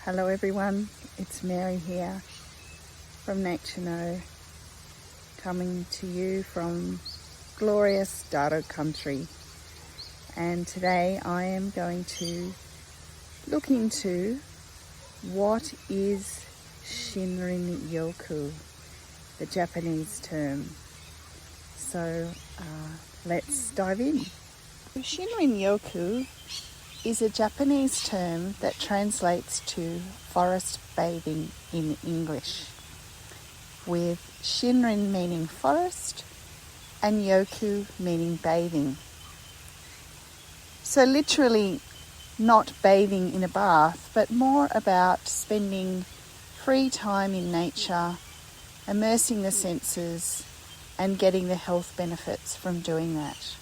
Hello everyone, it's Mary here from Nature Know, coming to you from glorious Dado country. And today I am going to look into what is Shinrin-you, the Japanese term. So let's dive in. Shinrin-you is a Japanese term that translates to forest bathing in English, with Shinrin meaning forest and Yoku meaning bathing. So literally not bathing in a bath, but more about spending free time in nature, immersing the senses and getting the health benefits from doing that.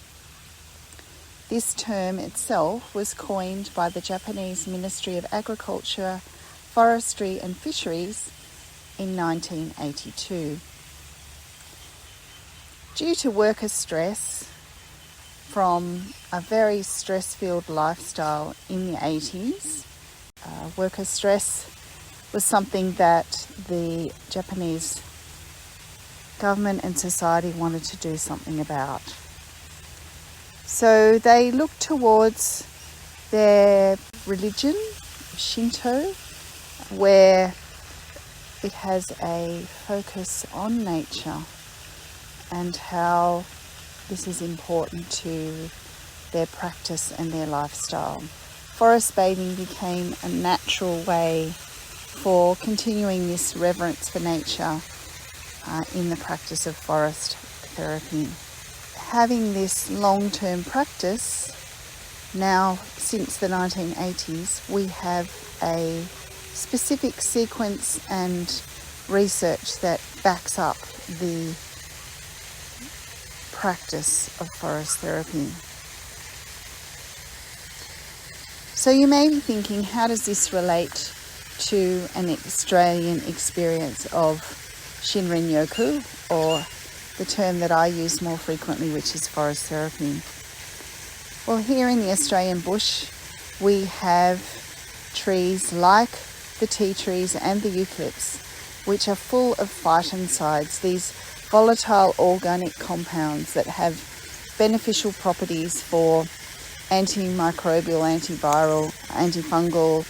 This term itself was coined by the Japanese Ministry of Agriculture, Forestry and Fisheries in 1982. Due to worker stress from a very stress-filled lifestyle in the 80s, worker stress was something that the Japanese government and society wanted to do something about. So they looked towards their religion, Shinto, where it has a focus on nature and how this is important to their practice and their lifestyle. Forest bathing became a natural way for continuing this reverence for nature in the practice of forest therapy. Having this long-term practice, now since the 1980s, we have a specific sequence and research that backs up the practice of forest therapy. So you may be thinking, how does this relate to an Australian experience of Shinrin-you, or the term that I use more frequently, which is forest therapy? Well, here in the Australian bush, we have trees like the tea trees and the eucalypts, which are full of phytoncides, these volatile organic compounds that have beneficial properties for antimicrobial, antiviral, antifungal,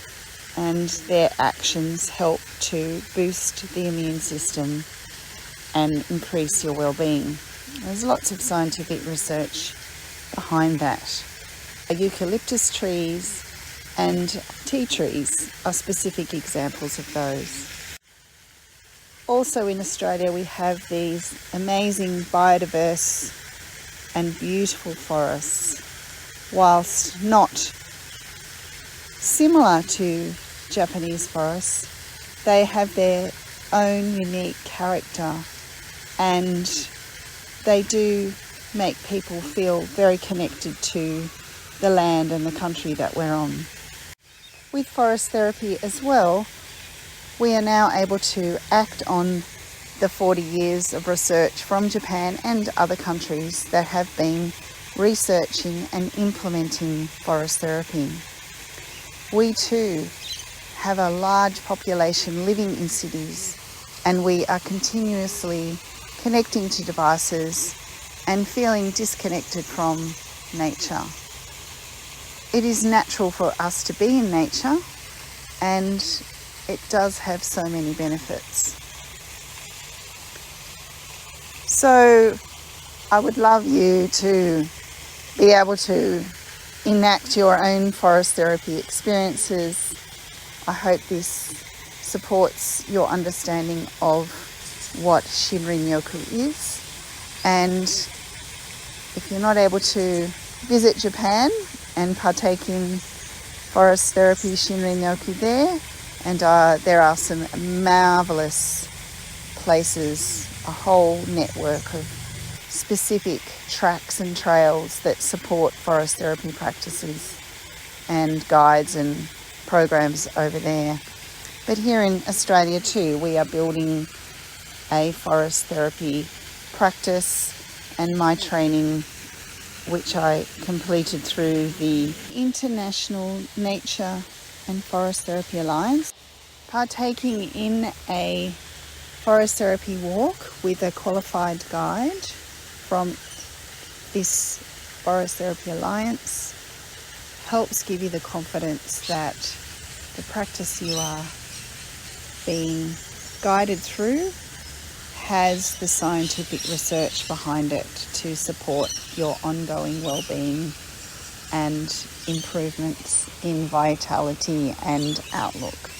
and their actions help to boost the immune system and increase your well-being. There's lots of scientific research behind that. Eucalyptus trees and tea trees are specific examples of those. Also in Australia, we have these amazing biodiverse and beautiful forests. Whilst not similar to Japanese forests, they have their own unique character, and they do make people feel very connected to the land and the country that we're on. With forest therapy as well, we are now able to act on the 40 years of research from Japan and other countries that have been researching and implementing forest therapy. We too have a large population living in cities, and we are continuously connecting to devices and feeling disconnected from nature. It is natural for us to be in nature, and it does have so many benefits. So I would love you to be able to enact your own forest therapy experiences. I hope this supports your understanding of what Shinrin-you is. And if you're not able to visit Japan and partake in forest therapy Shinrin-you there, and there are some marvellous places, a whole network of specific tracks and trails that support forest therapy practices and guides and programs over there. But here in Australia too, we are building a forest therapy practice, and my training, which I completed through the International Nature and Forest Therapy Alliance, Partaking in a forest therapy walk with a qualified guide from this Forest Therapy Alliance helps give you the confidence that the practice you are being guided through has the scientific research behind it to support your ongoing well-being and improvements in vitality and outlook.